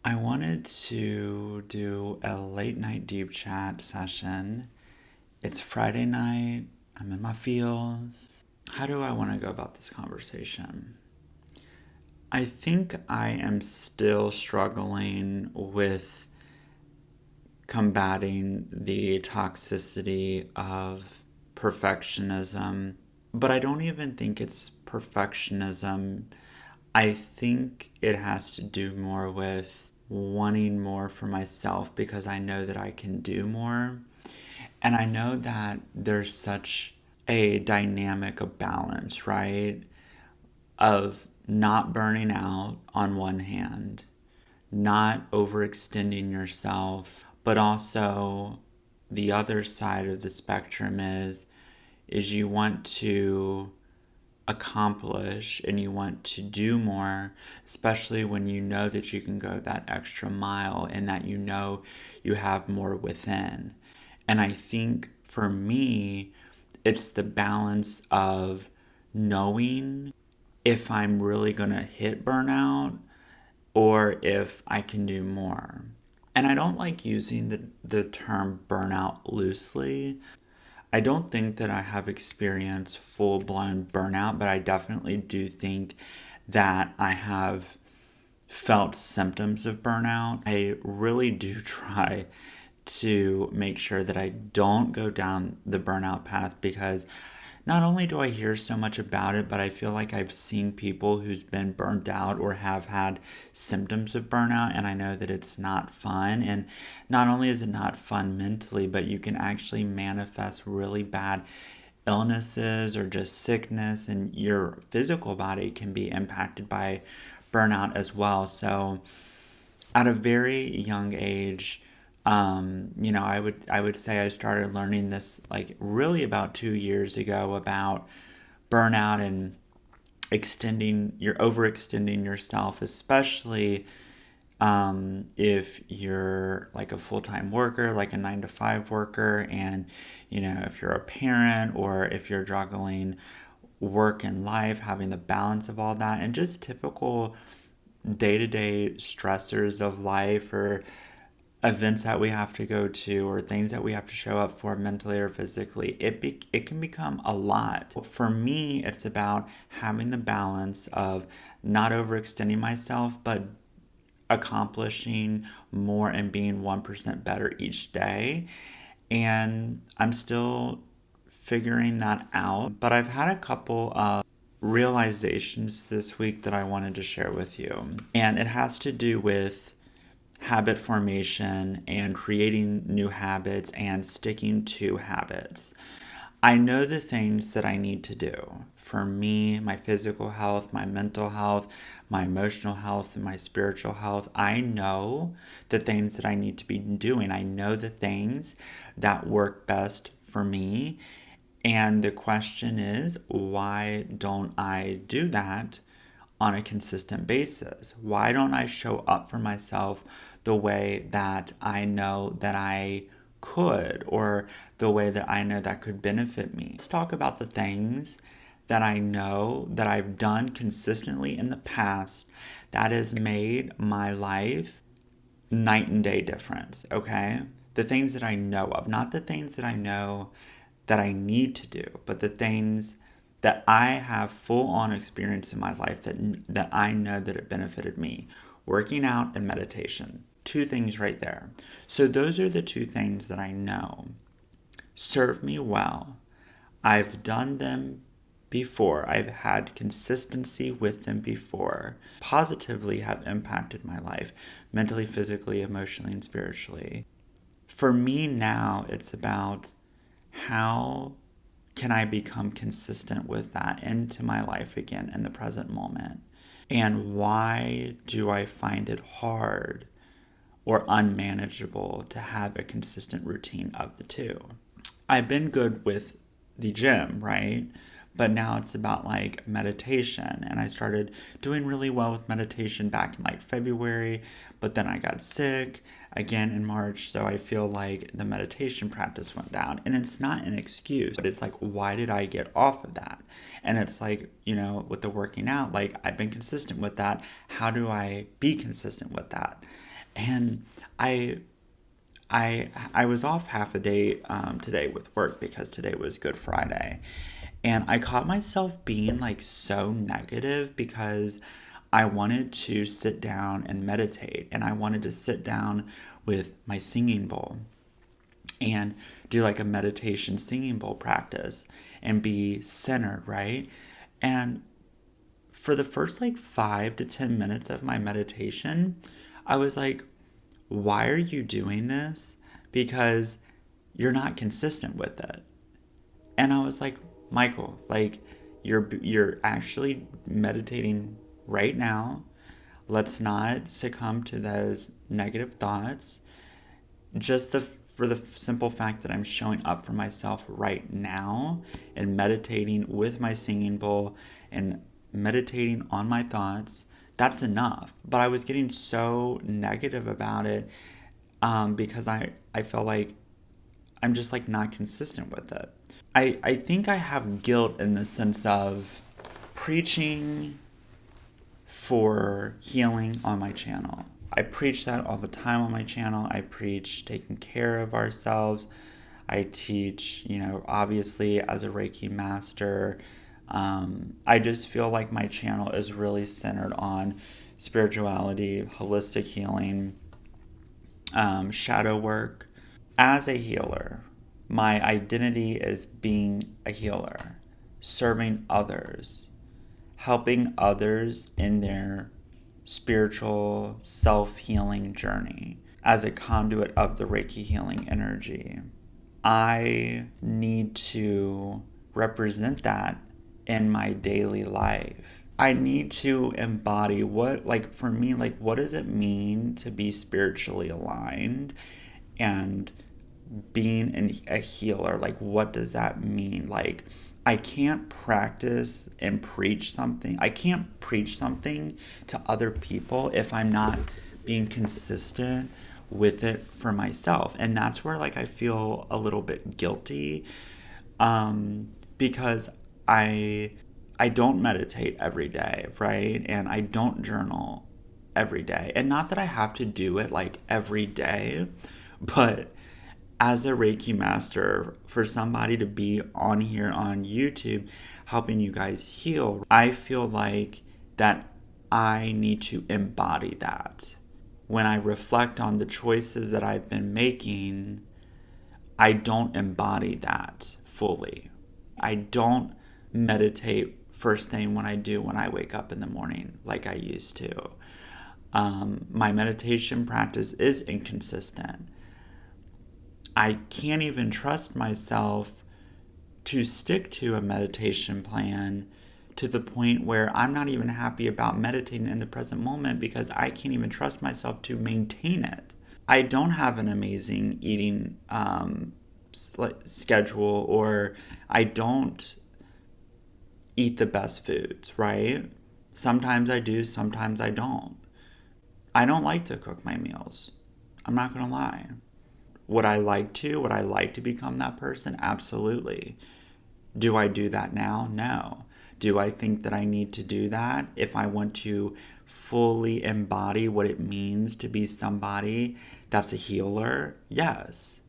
I wanted to do a late night deep chat session. It's Friday night. I'm in my feels. How do I want to go about this conversation? I think I am still struggling with combating the toxicity of perfectionism, but I don't even think it's perfectionism. I think it has to do more with wanting more for myself because I know that I can do more. And I know that there's such a dynamic of balance, right? Of not burning out on one hand, not overextending yourself, but also the other side of the spectrum is you want to accomplish and you want to do more, especially when you know that you can go that extra mile and that you know you have more within. And I think for me, it's the balance of knowing if I'm really going to hit burnout or if I can do more. And I don't like using the term burnout loosely. I don't think that I have experienced full blown burnout, but I definitely do think that I have felt symptoms of burnout. I really do try to make sure that I don't go down the burnout path because not only do I hear so much about it, but I feel like I've seen people who's been burnt out or have had symptoms of burnout, and I know that it's not fun. And not only is it not fun mentally, but you can actually manifest really bad illnesses or just sickness, and your physical body can be impacted by burnout as well. So, at a very young age, I would say I started learning this like really about 2 years ago about burnout and you're overextending yourself, especially if you're like a full-time worker, like a 9 to 5 worker, and if you're a parent or if you're juggling work and life, having the balance of all that, and just typical day-to-day stressors of life or events that we have to go to or things that we have to show up for mentally or physically, it can become a lot. For me, it's about having the balance of not overextending myself, but accomplishing more and being 1% better each day. And I'm still figuring that out, but I've had a couple of realizations this week that I wanted to share with you. And it has to do with habit formation and creating new habits and sticking to habits. I know the things that I need to do for me, my physical health, my mental health, my emotional health, and my spiritual health. I know the things that I need to be doing. I know the things that work best for me. And the question is, why don't I do that on a consistent basis? Why don't I show up for myself the way that I know that I could, or the way that I know that could benefit me? Let's talk about the things that I know that I've done consistently in the past that has made my life night and day difference, okay? The things that I know of, not the things that I know that I need to do, but the things that I have full on experience in my life that I know that it benefited me. Working out and meditation. Two things right there. So those are the two things that I know serve me well. I've done them before. I've had consistency with them before. Positively have impacted my life mentally, physically, emotionally, and spiritually. For me now, it's about how can I become consistent with that into my life again in the present moment? And why do I find it hard or unmanageable to have a consistent routine of the two? I've been good with the gym, right? But now it's about like meditation. And I started doing really well with meditation back in like February, but then I got sick again in March. So I feel like the meditation practice went down. And it's not an excuse, but it's like, why did I get off of that? And it's like, with the working out, like I've been consistent with that. How do I be consistent with that? And I I was off half a day today with work because today was Good Friday. And I caught myself being like so negative because I wanted to sit down and meditate, and I wanted to sit down with my singing bowl and do like a meditation singing bowl practice and be centered, right? And for the first like 5 to 10 minutes of my meditation, I was like, why are you doing this? Because you're not consistent with it. And I was like, Michael, like you're actually meditating right now. Let's not succumb to those negative thoughts. Just for the simple fact that I'm showing up for myself right now and meditating with my singing bowl and meditating on my thoughts, that's enough. But I was getting so negative about it because I felt like I'm just like not consistent with it. I think I have guilt in the sense of preaching for healing on my channel. I preach that all the time on my channel. I preach taking care of ourselves. I teach, obviously as a Reiki master. I just feel like my channel is really centered on spirituality, holistic healing, shadow work. As a healer, my identity is being a healer, serving others, helping others in their spiritual self-healing journey as a conduit of the Reiki healing energy. I need to represent that in my daily life. I need to embody for me, what does it mean to be spiritually aligned and being a healer? Like, what does that mean? Like, I can't practice and preach something. I can't preach something to other people if I'm not being consistent with it for myself. And that's where like I feel a little bit guilty because I don't meditate every day, right? And I don't journal every day. And not that I have to do it like every day, but as a Reiki master, for somebody to be on here on YouTube helping you guys heal, I feel like that I need to embody that. When I reflect on the choices that I've been making, I don't embody that fully. I don't meditate first thing when I wake up in the morning like I used to. My meditation practice is inconsistent. I can't even trust myself to stick to a meditation plan to the point where I'm not even happy about meditating in the present moment because I can't even trust myself to maintain it. I don't have an amazing eating schedule, or I don't eat the best foods, right? Sometimes I do, sometimes I don't. I don't like to cook my meals. I'm not going to lie. Would I like to? Would I like to become that person? Absolutely. Do I do that now? No. Do I think that I need to do that if I want to fully embody what it means to be somebody that's a healer? Yes.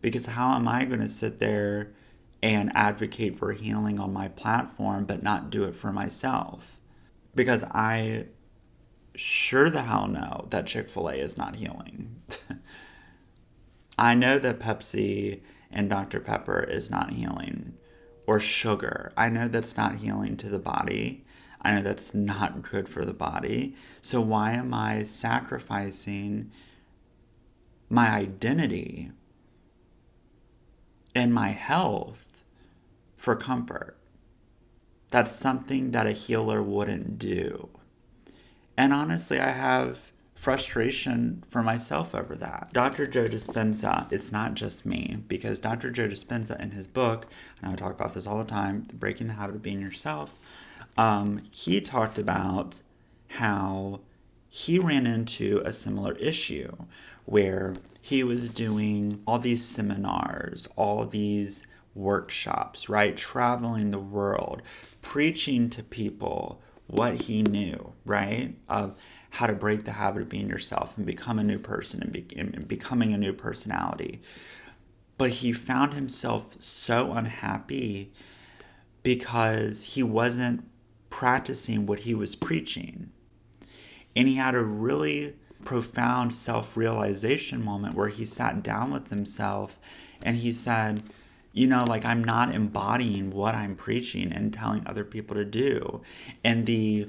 Because how am I going to sit there and advocate for healing on my platform but not do it for myself? Because I sure the hell know that Chick-fil-A is not healing. I know that Pepsi and Dr. Pepper is not healing. Or sugar. I know that's not healing to the body. I know that's not good for the body. So why am I sacrificing my identity and my health for comfort? That's something that a healer wouldn't do. And honestly, I have frustration for myself over that. Dr. Joe Dispenza, it's not just me, because Dr. Joe Dispenza in his book, and I talk about this all the time, Breaking the Habit of Being Yourself, he talked about how he ran into a similar issue where he was doing all these seminars, all these workshops, right? Traveling the world, preaching to people what he knew, right? Of how to break the habit of being yourself and become a new person and becoming a new personality. But he found himself so unhappy because he wasn't practicing what he was preaching. And he had a really profound self-realization moment where he sat down with himself and he said, like, I'm not embodying what I'm preaching and telling other people to do. And the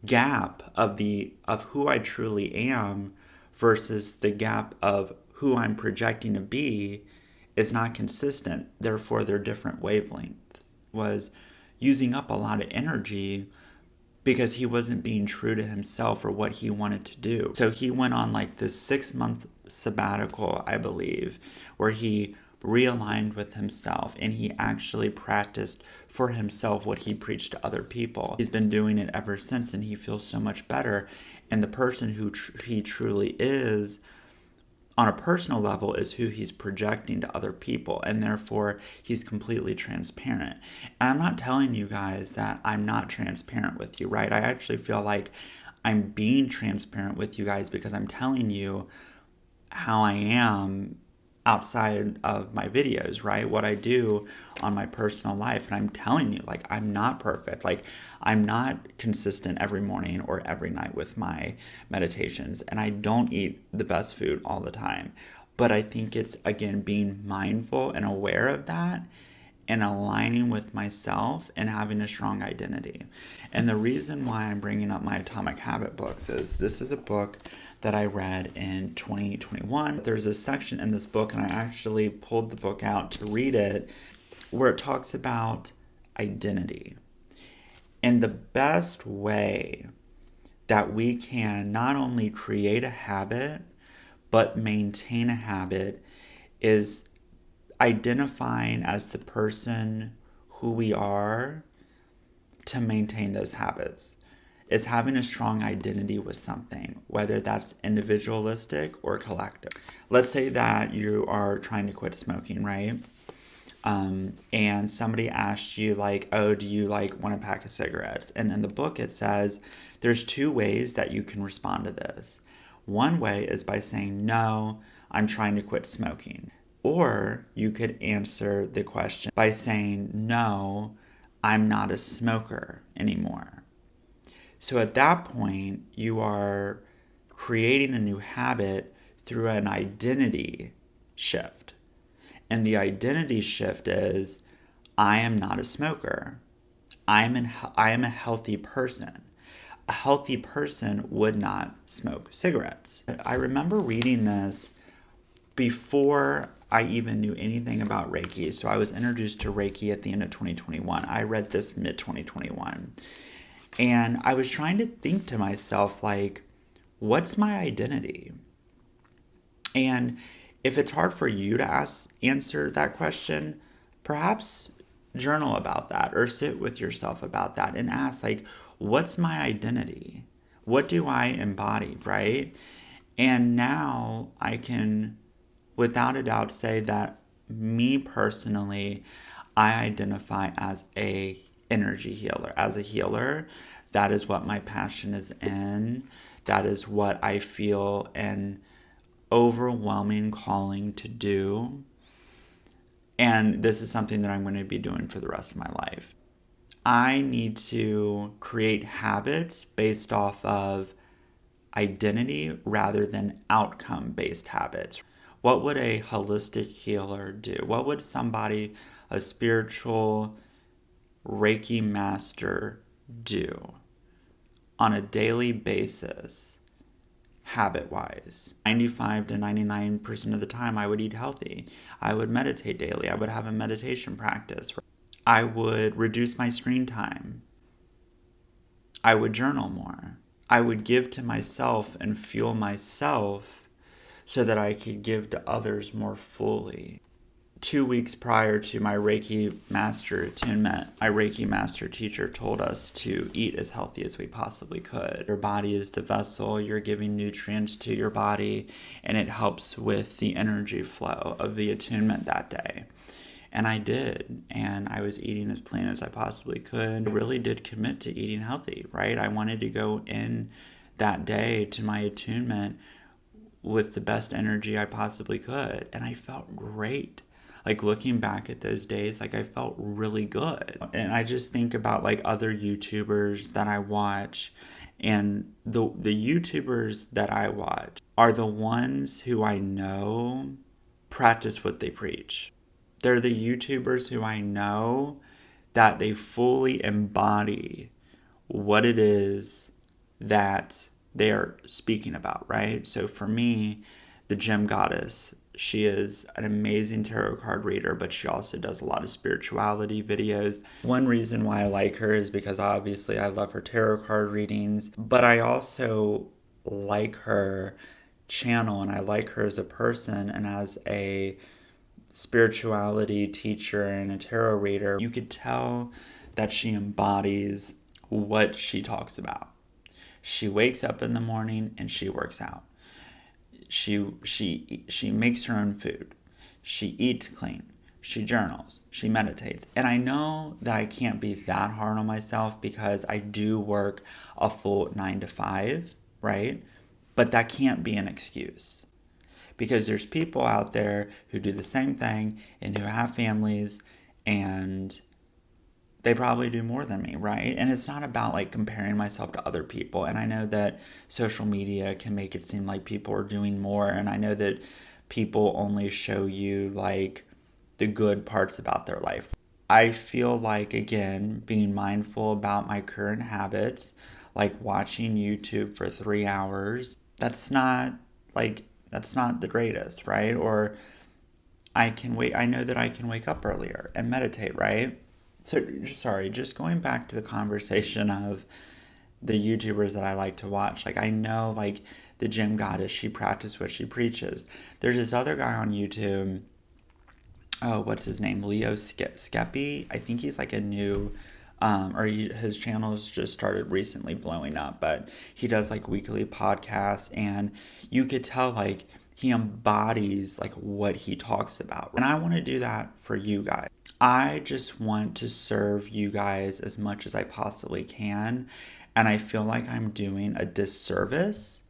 gap of who I truly am versus the gap of who I'm projecting to be is not consistent. Therefore, they're different wavelengths. Was using up a lot of energy because he wasn't being true to himself or what he wanted to do. So he went on like this 6-month sabbatical, I believe, where he realigned with himself and he actually practiced for himself what he preached to other people. He's been doing it ever since and he feels so much better. And the person who he truly is on a personal level is who he's projecting to other people, and therefore he's completely transparent. And I'm not telling you guys that I'm not transparent with you, right? I actually feel like I'm being transparent with you guys because I'm telling you how I am outside of my videos, right? What I do on my personal life. And I'm telling you, like, I'm not perfect. Like, I'm not consistent every morning or every night with my meditations. And I don't eat the best food all the time. But I think it's, again, being mindful and aware of that and aligning with myself and having a strong identity. And the reason why I'm bringing up my Atomic Habit books is this is a book that I read in 2021. There's a section in this book, and I actually pulled the book out to read it, where it talks about identity. And the best way that we can not only create a habit, but maintain a habit is identifying as the person who we are to maintain those habits. Is having a strong identity with something, whether that's individualistic or collective. Let's say that you are trying to quit smoking, right? And somebody asked you like, oh, do you like want a pack of cigarettes? And in the book it says there's 2 ways that you can respond to this. One way is by saying, no, I'm trying to quit smoking. Or you could answer the question by saying, no, I'm not a smoker anymore. So at that point, you are creating a new habit through an identity shift. And the identity shift is, I am not a smoker. I am a healthy person. A healthy person would not smoke cigarettes. I remember reading this before I even knew anything about Reiki. So I was introduced to Reiki at the end of 2021. I read this mid-2021. And I was trying to think to myself, like, what's my identity? And if it's hard for you to answer that question, perhaps journal about that or sit with yourself about that and ask, like, what's my identity? What do I embody, right? And now I can, without a doubt, say that me personally, I identify as a energy healer. As a healer, that is what my passion is in. That is what I feel an overwhelming calling to do. And this is something that I'm going to be doing for the rest of my life. I need to create habits based off of identity rather than outcome-based habits. What would a holistic healer do? What would somebody, a spiritual Reiki master, do on a daily basis, habit-wise? 95 to 99% of the time, I would eat healthy. I would meditate daily. I would have a meditation practice. I would reduce my screen time. I would journal more. I would give to myself and fuel myself so that I could give to others more fully. 2 weeks prior to my Reiki Master attunement, my Reiki Master teacher told us to eat as healthy as we possibly could. Your body is the vessel, you're giving nutrients to your body, and it helps with the energy flow of the attunement that day. And I did, and I was eating as clean as I possibly could. I really did commit to eating healthy, right? I wanted to go in that day to my attunement with the best energy I possibly could. And I felt great. Like looking back at those days, like I felt really good. And I just think about like other YouTubers that I watch, and the YouTubers that I watch are the ones who I know practice what they preach. They're the YouTubers who I know that they fully embody what it is that they are speaking about, right? So for me, the Gem Goddess, she is an amazing tarot card reader, but she also does a lot of spirituality videos. One reason why I like her is because obviously I love her tarot card readings, but I also like her channel and I like her as a person and as a spirituality teacher and a tarot reader. You could tell that she embodies what she talks about. She wakes up in the morning and she works out. She makes her own food. She eats clean. She journals. She meditates. And I know that I can't be that hard on myself because I do work a full 9 to 5, right? But that can't be an excuse. Because there's people out there who do the same thing and who have families and they probably do more than me, right? And it's not about like comparing myself to other people. And I know that social media can make it seem like people are doing more. And I know that people only show you like the good parts about their life. I feel like, again, being mindful about my current habits, like watching YouTube for 3 hours, that's not the greatest, right? Or I know that I can wake up earlier and meditate, right? So, sorry, just going back to the conversation of the YouTubers that I like to watch. Like, I know, like, the Gem Goddess, she practices what she preaches. There's this other guy on YouTube. Oh, what's his name? Leo Skeppy. I think he's like a new, his channel's just started recently blowing up, but he does like weekly podcasts, and you could tell like he embodies like what he talks about. And I want to do that for you guys. I just want to serve you guys as much as I possibly can. And I feel like I'm doing a disservice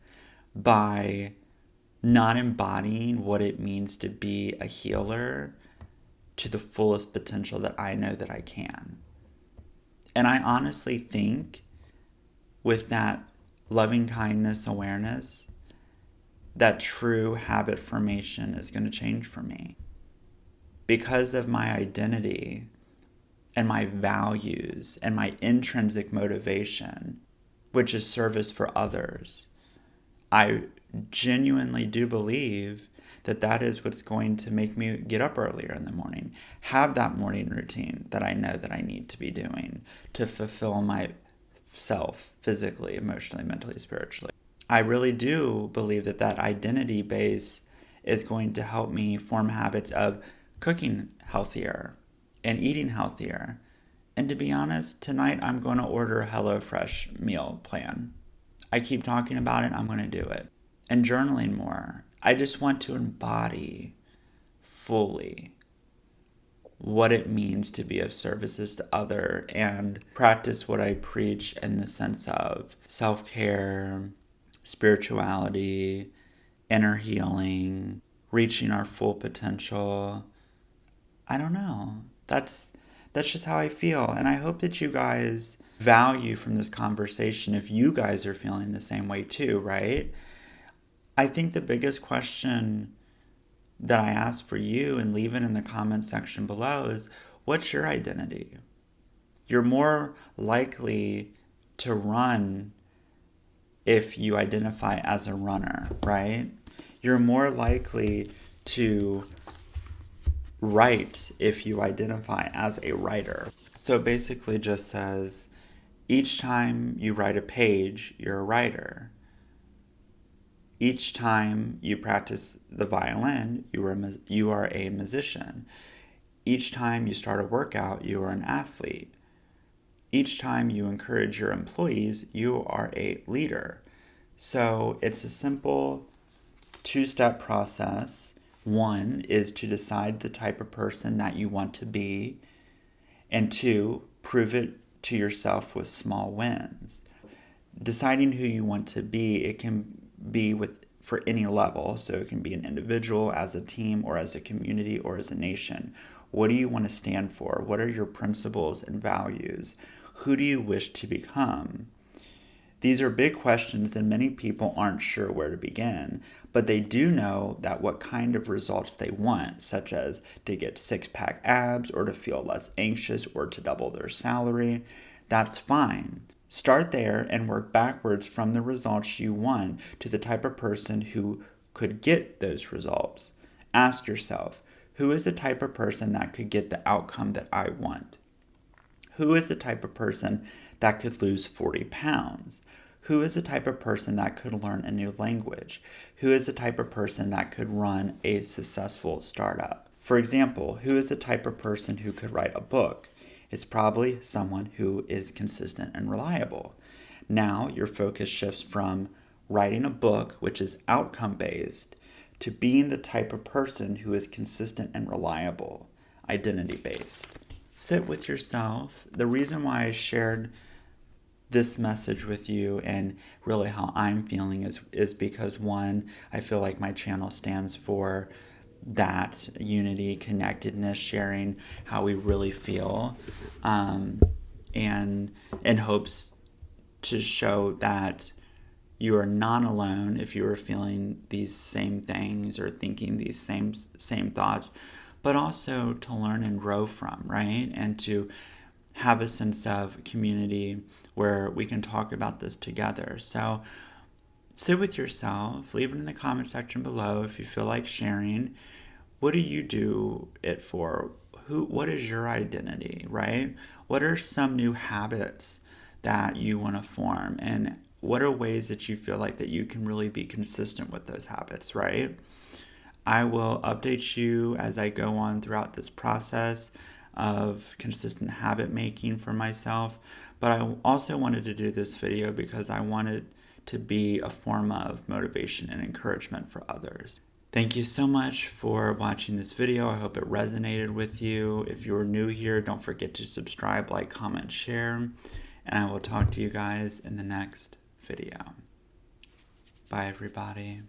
by not embodying what it means to be a healer to the fullest potential that I know that I can. And I honestly think with that loving kindness awareness, that true habit formation is going to change for me. Because of my identity and my values and my intrinsic motivation, which is service for others, I genuinely do believe that that is what's going to make me get up earlier in the morning, have that morning routine that I know that I need to be doing to fulfill myself physically, emotionally, mentally, spiritually. I really do believe that that identity base is going to help me form habits of cooking healthier and eating healthier. And to be honest, tonight I'm going to order a HelloFresh meal plan. I keep talking about it, I'm going to do it. And journaling more. I just want to embody fully what it means to be of services to other and practice what I preach in the sense of self-care, spirituality, inner healing, reaching our full potential. I don't know. That's just how I feel. And I hope that you guys value from this conversation if you guys are feeling the same way too, right? I think the biggest question that I ask for you, and leave it in the comment section below, is what's your identity? You're more likely to run if you identify as a runner, right? You're more likely to write if you identify as a writer. So it basically just says, each time you write a page, you're a writer. Each time you practice the violin, you are a musician. Each time you start a workout, you are an athlete. Each time you encourage your employees, you are a leader. So it's a simple 2-step process. One is to decide the type of person that you want to be, and 2, prove it to yourself with small wins. deciding who you want to be, it can be for any level. So it can be an individual, as a team, or as a community, or as a nation. What do you want to stand for? What are your principles and values? Who do you wish to become? These are big questions, and many people aren't sure where to begin, but they do know that what kind of results they want, such as to get six-pack abs, or to feel less anxious, or to double their salary. That's fine. Start there and work backwards from the results you want to the type of person who could get those results. Ask yourself, who is the type of person that could get the outcome that I want? Who is the type of person that could lose 40 pounds? Who is the type of person that could learn a new language? Who is the type of person that could run a successful startup? For example, who is the type of person who could write a book? It's probably someone who is consistent and reliable. Now your focus shifts from writing a book, which is outcome-based, to being the type of person who is consistent and reliable, identity-based. Sit with yourself. The reason why I shared this message with you and really how I'm feeling is because, one, I feel like my channel stands for that unity, connectedness, sharing how we really feel, and in hopes to show that you are not alone if you are feeling these same things or thinking these same thoughts, but also to learn and grow from, right? And to have a sense of community where we can talk about this together. So sit with yourself, leave it in the comment section below if you feel like sharing. What do you do it for? What is your identity, right? What are some new habits that you want to form? And what are ways that you feel like that you can really be consistent with those habits, right? I will update you as I go on throughout this process of consistent habit making for myself. But I also wanted to do this video because I wanted to be a form of motivation and encouragement for others. Thank you so much for watching this video. I hope it resonated with you. If you're new here, don't forget to subscribe, like, comment, share, and I will talk to you guys in the next video. Bye, everybody.